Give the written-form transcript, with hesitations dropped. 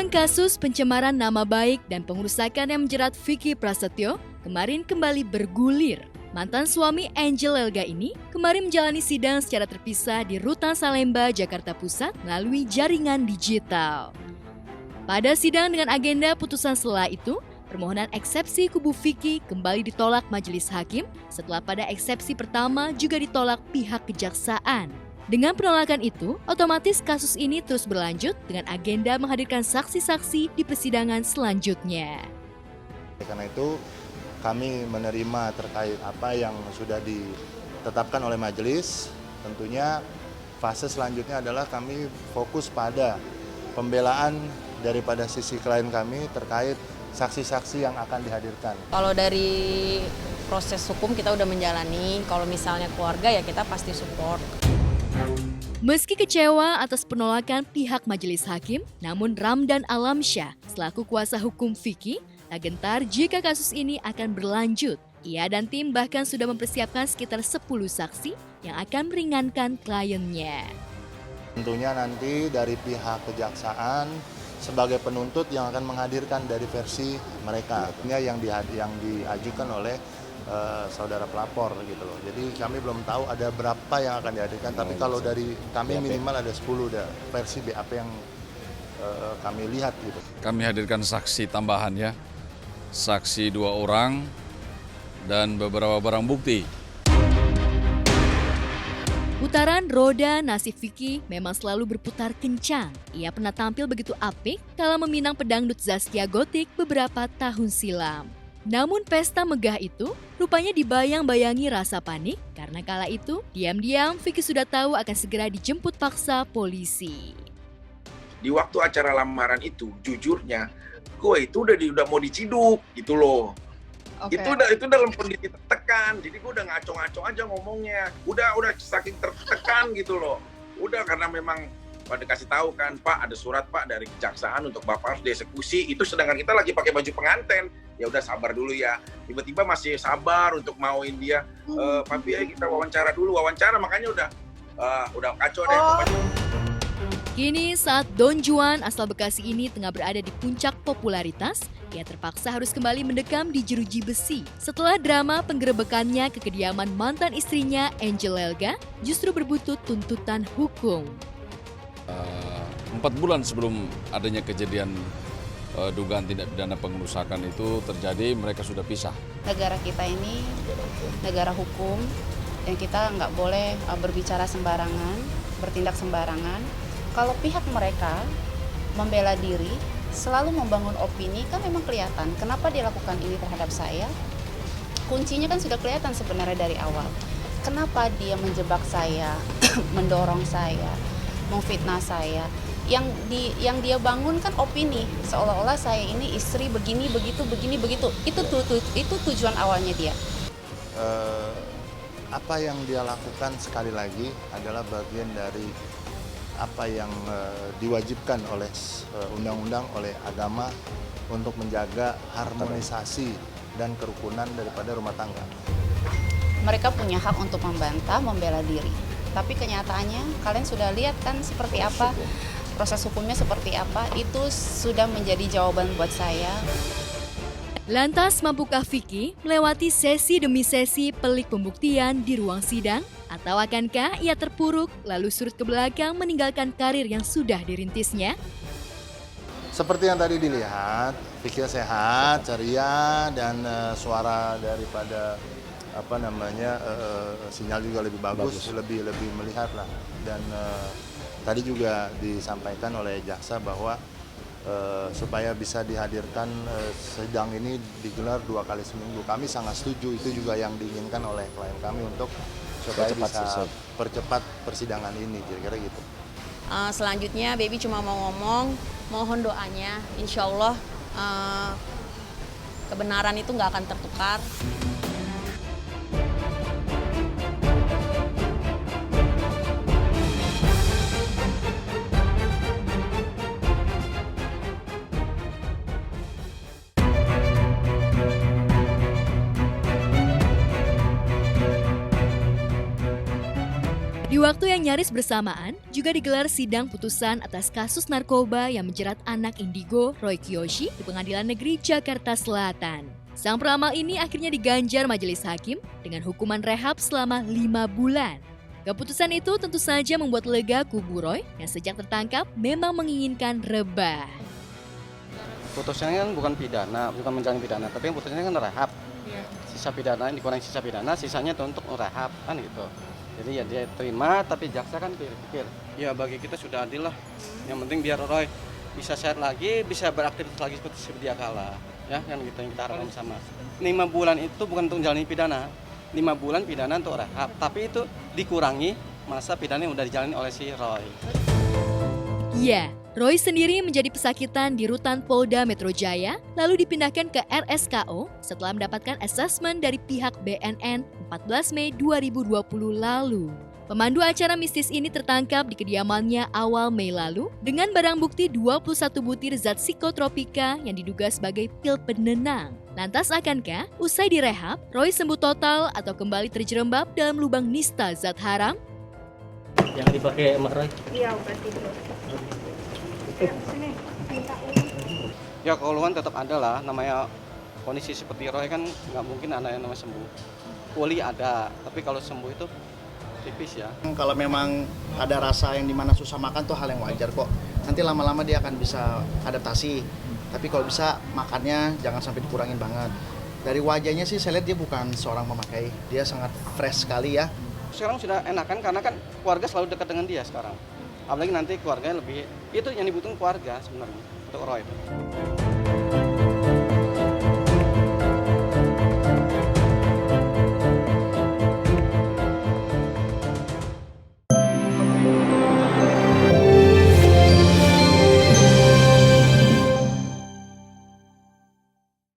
Sidang kasus pencemaran nama baik dan pengerusakan yang menjerat Vicky Prasetyo kemarin kembali bergulir. Mantan suami Angel Elga ini kemarin menjalani sidang secara terpisah di Rutan Salemba, Jakarta Pusat melalui jaringan digital. Pada sidang dengan agenda putusan selah itu, permohonan eksepsi kubu Vicky kembali ditolak majelis hakim setelah pada eksepsi pertama juga ditolak pihak kejaksaan. Dengan penolakan itu, otomatis kasus ini terus berlanjut dengan agenda menghadirkan saksi-saksi di persidangan selanjutnya. Karena itu kami menerima terkait apa yang sudah ditetapkan oleh majelis. Tentunya fase selanjutnya adalah kami fokus pada pembelaan daripada sisi klien kami terkait saksi-saksi yang akan dihadirkan. Kalau dari proses hukum kita udah menjalani, kalau misalnya keluarga ya kita pasti support. Meski kecewa atas penolakan pihak majelis hakim, namun Ramdan Alamsyah selaku kuasa hukum Vicky tak gentar jika kasus ini akan berlanjut. Ia dan tim bahkan sudah mempersiapkan sekitar 10 saksi yang akan meringankan kliennya. Tentunya nanti dari pihak kejaksaan sebagai penuntut yang akan menghadirkan dari versi mereka. Ini yang diajukan oleh saudara pelapor gitu loh. Jadi kami belum tahu ada berapa yang akan dihadirkan, tapi kalau dari kami minimal ada 10 versi BAP yang kami lihat gitu. Kami hadirkan saksi tambahan ya, saksi 2 orang dan beberapa barang bukti. Putaran roda nasib Vicky memang selalu berputar kencang. Ia pernah tampil begitu apik kala meminang pedangdut Zaskia Gotik beberapa tahun silam. Namun pesta megah itu rupanya dibayang-bayangi rasa panik karena kala itu diam-diam Vicky sudah tahu akan segera dijemput paksa polisi. Di waktu acara lamaran itu, jujurnya, gue itu udah mau diciduk gitu loh. Okay. Itu dalam kondisi tertekan, jadi gue udah ngaco-ngaco aja ngomongnya. Udah saking tertekan gitu loh. Udah karena memang pada kasih tahu kan, Pak ada surat Pak dari kejaksaan untuk Bapak harus dieksekusi. Itu sedangkan kita lagi pakai baju pengantin. Ya udah sabar dulu ya. Tiba-tiba masih sabar untuk mauin dia. Papi ayo kita wawancara dulu. Makanya udah kacau deh. Kini saat Don Juan asal Bekasi ini tengah berada di puncak popularitas, ia terpaksa harus kembali mendekam di jeruji besi setelah drama penggerebekannya ke kediaman mantan istrinya Angel Elga justru berbuntut tuntutan hukum. 4 bulan sebelum adanya kejadian dugaan tindak pidana pengerusakan itu terjadi, mereka sudah pisah. Negara kita ini negara hukum dan kita nggak boleh berbicara sembarangan, bertindak sembarangan. Kalau pihak mereka membela diri, selalu membangun opini, kan memang kelihatan. Kenapa dia lakukan ini terhadap saya? Kuncinya kan sudah kelihatan sebenarnya dari awal. Kenapa dia menjebak saya, mendorong saya, memfitnah saya? Yang dia bangun kan opini, seolah-olah saya ini istri begini, begitu. Itu tujuan awalnya dia. Apa yang dia lakukan sekali lagi adalah bagian dari apa yang diwajibkan oleh undang-undang, oleh agama untuk menjaga harmonisasi dan kerukunan daripada rumah tangga. Mereka punya hak untuk membantah, membela diri. Tapi kenyataannya kalian sudah lihat kan seperti apa, proses hukumnya seperti apa, itu sudah menjadi jawaban buat saya. Lantas mampukah Vicky melewati sesi demi sesi pelik pembuktian di ruang sidang? Atau akankah ia terpuruk lalu surut ke belakang meninggalkan karir yang sudah dirintisnya? Seperti yang tadi dilihat, Vicky sehat, ceria, dan suara daripada sinyal juga lebih bagus. lebih melihat lah. Dan tadi juga disampaikan oleh jaksa bahwa supaya bisa dihadirkan sidang ini digelar 2 kali seminggu. Kami sangat setuju, itu juga yang diinginkan oleh klien kami untuk supaya bisa percepat persidangan ini, kira-kira gitu. Selanjutnya Baby cuma mau ngomong, mohon doanya, insya Allah kebenaran itu nggak akan tertukar. Di Di waktu yang nyaris bersamaan, juga digelar sidang putusan atas kasus narkoba yang menjerat anak Indigo, Roy Kiyoshi, di Pengadilan Negeri Jakarta Selatan. Sang peramal ini akhirnya diganjar majelis hakim dengan hukuman rehab selama 5 bulan. Keputusan itu tentu saja membuat lega kubu Roy yang sejak tertangkap memang menginginkan rebah. Putusannya kan bukan pidana, bukan menjalani pidana, tapi putusannya kan rehab. Sisa pidana, dikurangi sisa pidana, sisanya itu untuk rehab, kan gitu. Jadi ya dia terima, tapi jaksa kan pikir-pikir. Ya bagi kita sudah adil lah. Yang penting biar Roy bisa sehat lagi, bisa beraktivitas lagi seperti sedia kala. Ya kan gitu yang kita harapkan sama. 5 bulan itu bukan untuk menjalani pidana. 5 bulan pidana untuk rehab, tapi itu dikurangi masa pidana yang udah dijalani oleh si Roy. Ya, Roy sendiri menjadi pesakitan di rutan Polda Metro Jaya, lalu dipindahkan ke RSKO setelah mendapatkan asesmen dari pihak BNN 14 Mei 2020 lalu. Pemandu acara mistis ini tertangkap di kediamannya awal Mei lalu dengan barang bukti 21 butir zat psikotropika yang diduga sebagai pil penenang. Lantas akankah usai direhab, Roy sembuh total atau kembali terjerembab dalam lubang nista zat haram? Yang dipakai Mak Roy? Iya, obat tidur. Sini, minta Ya keluhan tetap ada lah, namanya kondisi seperti Roy kan nggak mungkin anak yang namanya sembuh. Pulih ada, tapi kalau sembuh itu tipis ya. Kalau memang ada rasa yang dimana susah makan tuh hal yang wajar kok. Nanti lama-lama dia akan bisa adaptasi. Tapi kalau bisa makannya jangan sampai dikurangin banget. Dari wajahnya sih saya lihat dia bukan seorang memakai. Dia sangat fresh sekali ya. Sekarang sudah enakan karena kan keluarga selalu dekat dengan dia sekarang. Apalagi nanti keluarganya lebih, itu yang dibutuhkan keluarga sebenarnya untuk Roy.